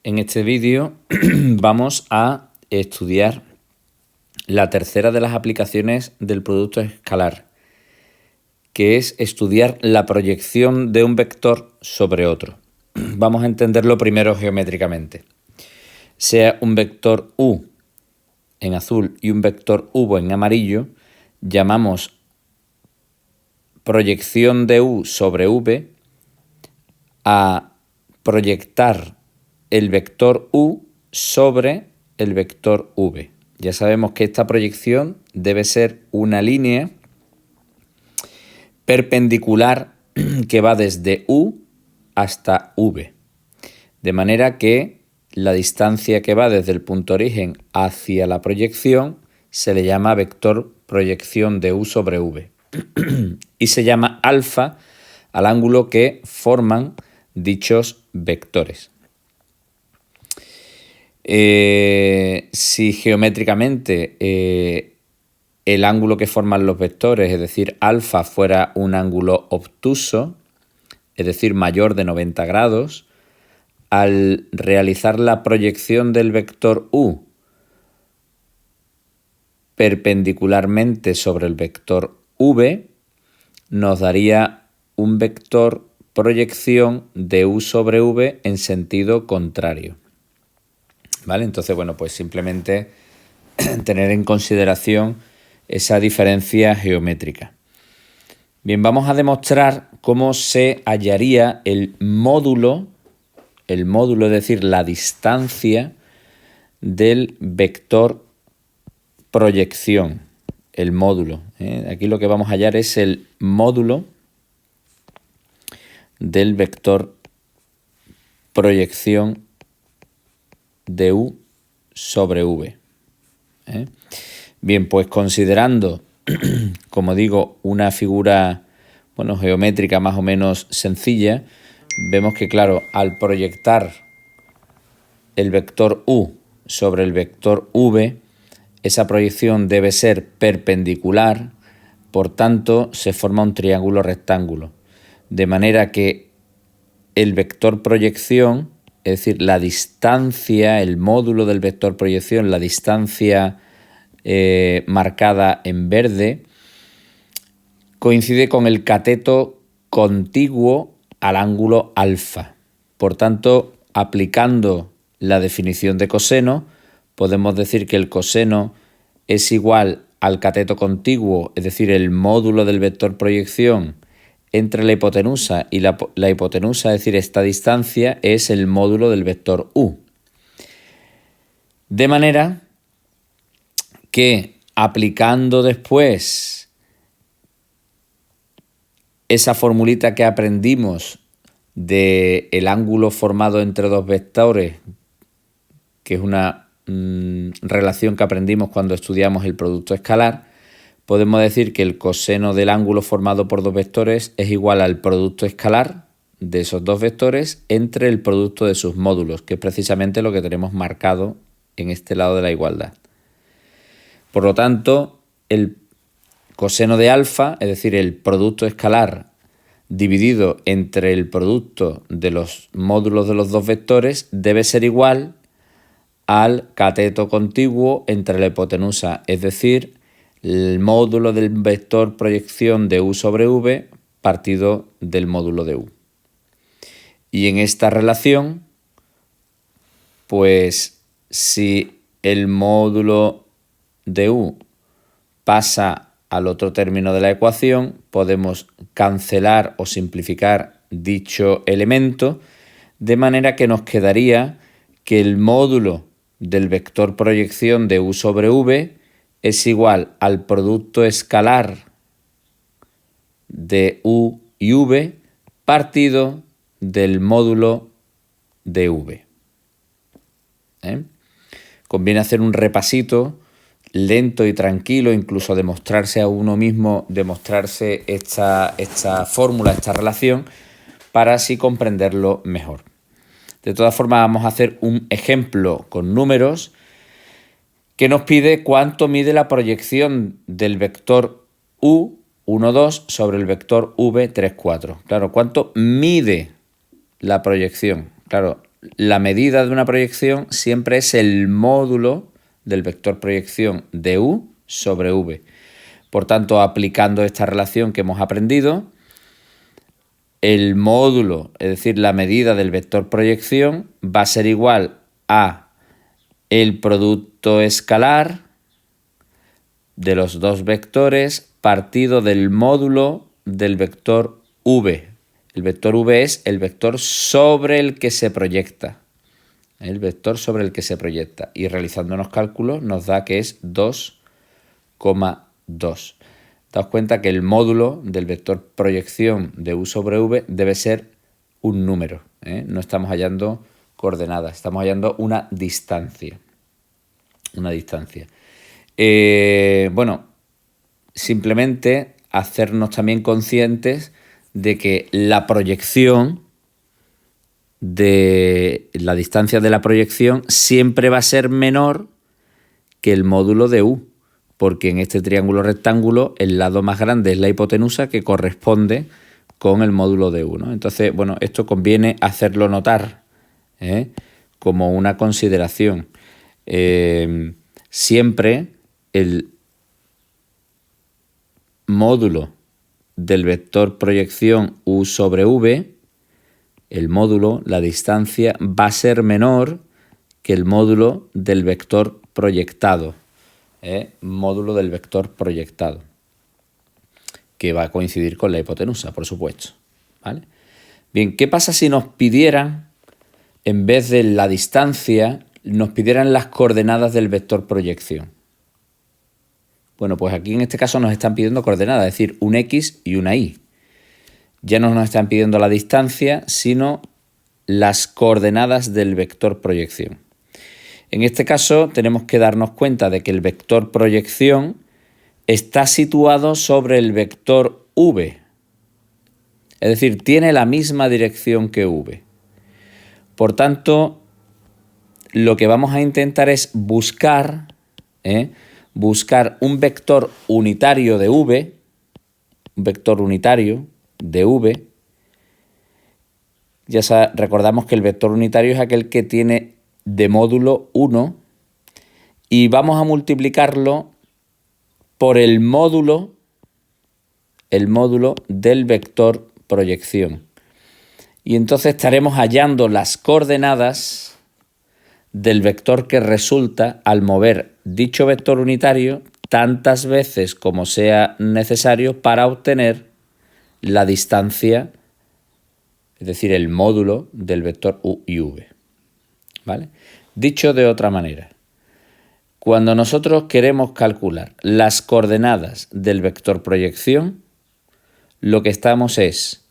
En este vídeo vamos a estudiar la tercera de las aplicaciones del producto escalar, que es estudiar la proyección de un vector sobre otro. Vamos a entenderlo primero geométricamente. Sea un vector u en azul y un vector v en amarillo, llamamos proyección de u sobre v a proyectar el vector u sobre el vector v. Ya sabemos que esta proyección debe ser una línea perpendicular que va desde u hasta v. De manera que la distancia que va desde el punto origen hacia la proyección se le llama vector proyección de u sobre v. Y se llama alfa al ángulo que forman dichos vectores. Si geométricamente el ángulo que forman los vectores, es decir, alfa, fuera un ángulo obtuso, es decir, mayor de 90 grados, al realizar la proyección del vector u perpendicularmente sobre el vector v, nos daría un vector proyección de u sobre v en sentido contrario. ¿Vale? Entonces, bueno, pues simplemente tener en consideración esa diferencia geométrica. Bien, vamos a demostrar cómo se hallaría el módulo, es decir, la distancia del vector proyección, el módulo. Aquí lo que vamos a hallar es el módulo del vector proyección de u sobre v. Bien, pues considerando, como digo, una figura geométrica más o menos sencilla, vemos que, claro, al proyectar el vector u sobre el vector v, esa proyección debe ser perpendicular, por tanto, se forma un triángulo rectángulo. De manera que el vector proyección, es decir, la distancia, el módulo del vector proyección, la distancia marcada en verde, coincide con el cateto contiguo al ángulo alfa. Por tanto, aplicando la definición de coseno, podemos decir que el coseno es igual al cateto contiguo, es decir, el módulo del vector proyección entre la hipotenusa y la hipotenusa, es decir, esta distancia es el módulo del vector u. De manera que aplicando después esa formulita que aprendimos del ángulo formado entre dos vectores, que es una relación que aprendimos cuando estudiamos el producto escalar, podemos decir que el coseno del ángulo formado por dos vectores es igual al producto escalar de esos dos vectores entre el producto de sus módulos, que es precisamente lo que tenemos marcado en este lado de la igualdad. Por lo tanto, el coseno de alfa, es decir, el producto escalar dividido entre el producto de los módulos de los dos vectores, debe ser igual al cateto contiguo entre la hipotenusa, es decir, el módulo del vector proyección de u sobre v partido del módulo de u. Y en esta relación, pues si el módulo de u pasa al otro término de la ecuación, podemos cancelar o simplificar dicho elemento, de manera que nos quedaría que el módulo del vector proyección de u sobre v es igual al producto escalar de u y v partido del módulo de v. Conviene hacer un repasito lento y tranquilo, incluso demostrarse a uno mismo, demostrarse esta fórmula, esta relación, para así comprenderlo mejor. De todas formas, vamos a hacer un ejemplo con números que nos pide cuánto mide la proyección del vector u, 1, 2, sobre el vector v, 3, 4. Claro, ¿cuánto mide la proyección? Claro, la medida de una proyección siempre es el módulo del vector proyección de U sobre V. Por tanto, aplicando esta relación que hemos aprendido, el módulo, es decir, la medida del vector proyección, va a ser igual a el producto escalar de los dos vectores partido del módulo del vector V. El vector V es el vector sobre el que se proyecta. El vector sobre el que se proyecta. Y realizando unos cálculos nos da que es 2,2. Daos cuenta que el módulo del vector proyección de U sobre V debe ser un número, ¿eh? No estamos hallando coordenadas, estamos hallando una distancia. Una distancia. Bueno, simplemente hacernos también conscientes de que la proyección, de la distancia de la proyección, siempre va a ser menor que el módulo de U, porque en este triángulo rectángulo el lado más grande es la hipotenusa, que corresponde con el módulo de U, ¿no? Entonces, bueno, esto conviene hacerlo notar, como una consideración. Siempre el módulo del vector proyección U sobre V, el módulo, la distancia, va a ser menor que el módulo del vector proyectado. Módulo del vector proyectado, que va a coincidir con la hipotenusa, por supuesto, ¿vale? Bien, ¿qué pasa si nos pidieran, en vez de la distancia, nos pidieran las coordenadas del vector proyección? Bueno, pues aquí en este caso nos están pidiendo coordenadas, es decir, un X y una Y. Ya no nos están pidiendo la distancia, sino las coordenadas del vector proyección. En este caso tenemos que darnos cuenta de que el vector proyección está situado sobre el vector V. Es decir, tiene la misma dirección que V. Por tanto, lo que vamos a intentar es buscar un vector unitario de V, un vector unitario de V. Ya recordamos que el vector unitario es aquel que tiene de módulo 1 y vamos a multiplicarlo por el módulo del vector proyección. Y entonces estaremos hallando las coordenadas del vector que resulta al mover dicho vector unitario tantas veces como sea necesario para obtener la distancia, es decir, el módulo del vector U y V. ¿Vale? Dicho de otra manera, cuando nosotros queremos calcular las coordenadas del vector proyección, lo que estamos es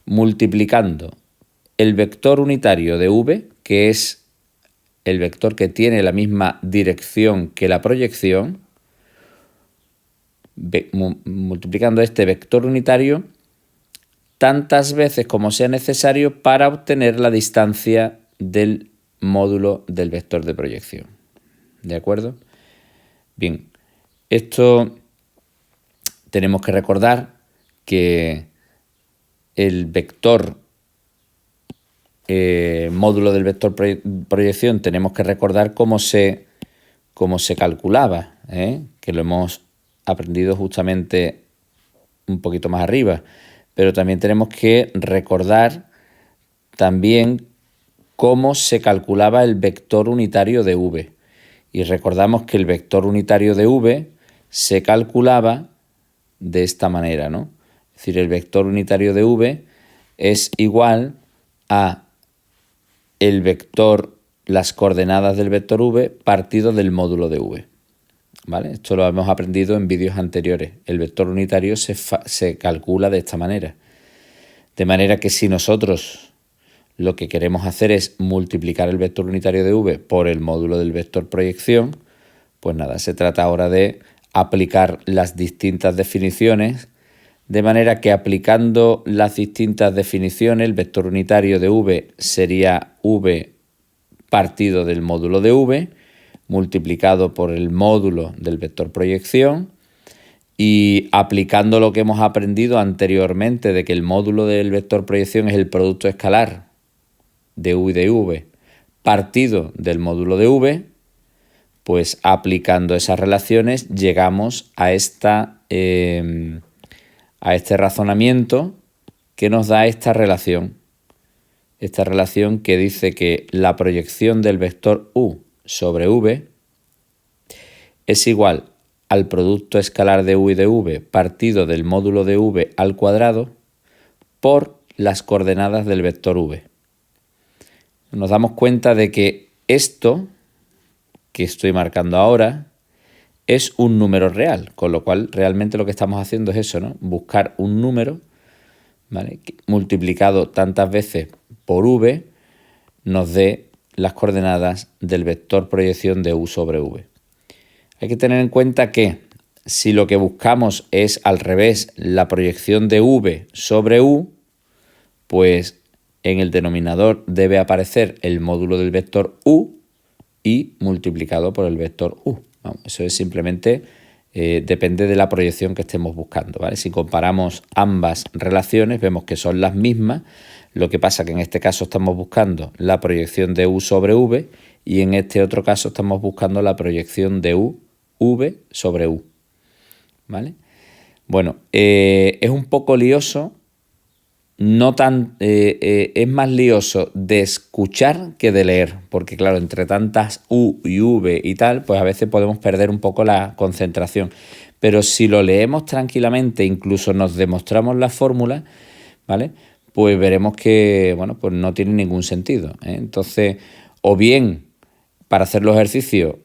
multiplicando el vector unitario de V, que es el vector que tiene la misma dirección que la proyección, multiplicando este vector unitario tantas veces como sea necesario para obtener la distancia del módulo del vector de proyección. ¿De acuerdo? Bien, esto tenemos que recordar que el vector módulo del vector proyección tenemos que recordar cómo se calculaba, que lo hemos aprendido justamente un poquito más arriba, pero también tenemos que recordar también cómo se calculaba el vector unitario de V. Y recordamos que el vector unitario de V se calculaba de esta manera, ¿no? Es decir, el vector unitario de V es igual a el vector, las coordenadas del vector V partido del módulo de V. ¿Vale? Esto lo hemos aprendido en vídeos anteriores. El vector unitario se calcula de esta manera. De manera que si nosotros lo que queremos hacer es multiplicar el vector unitario de V por el módulo del vector proyección, pues nada, se trata ahora de aplicar las distintas definiciones, de manera que aplicando las distintas definiciones, el vector unitario de V sería V partido del módulo de V, multiplicado por el módulo del vector proyección, y aplicando lo que hemos aprendido anteriormente de que el módulo del vector proyección es el producto escalar de U y de V partido del módulo de v, pues aplicando esas relaciones llegamos a este razonamiento que nos da esta relación. Esta relación que dice que la proyección del vector u sobre v es igual al producto escalar de u y de v partido del módulo de v al cuadrado por las coordenadas del vector v. Nos damos cuenta de que esto que estoy marcando ahora es un número real, con lo cual realmente lo que estamos haciendo es eso, ¿no? Buscar un número, ¿vale?, multiplicado tantas veces por v nos dé las coordenadas del vector proyección de u sobre v. Hay que tener en cuenta que si lo que buscamos es al revés la proyección de v sobre u, pues en el denominador debe aparecer el módulo del vector u y multiplicado por el vector u. Vamos, eso es simplemente, depende de la proyección que estemos buscando, ¿vale? Si comparamos ambas relaciones vemos que son las mismas, lo que pasa que en este caso estamos buscando la proyección de u sobre v y en este otro caso estamos buscando la proyección de v sobre u, ¿vale? Bueno, es un poco lioso. No tan, es más lioso de escuchar que de leer, porque claro, entre tantas u y v y tal, pues a veces podemos perder un poco la concentración. Pero si lo leemos tranquilamente, incluso nos demostramos la fórmula, ¿vale?, pues veremos que, bueno, pues no tiene ningún sentido, ¿eh? Entonces, o bien para hacer los ejercicios,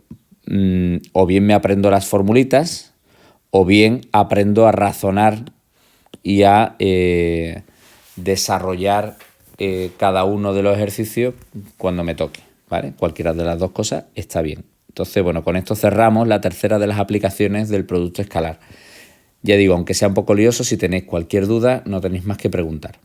o bien me aprendo las formulitas, o bien aprendo a razonar y a desarrollar cada uno de los ejercicios cuando me toque, ¿vale? Cualquiera de las dos cosas está bien. Entonces, bueno, con esto cerramos la tercera de las aplicaciones del producto escalar. Ya digo, aunque sea un poco lioso, si tenéis cualquier duda, no tenéis más que preguntar.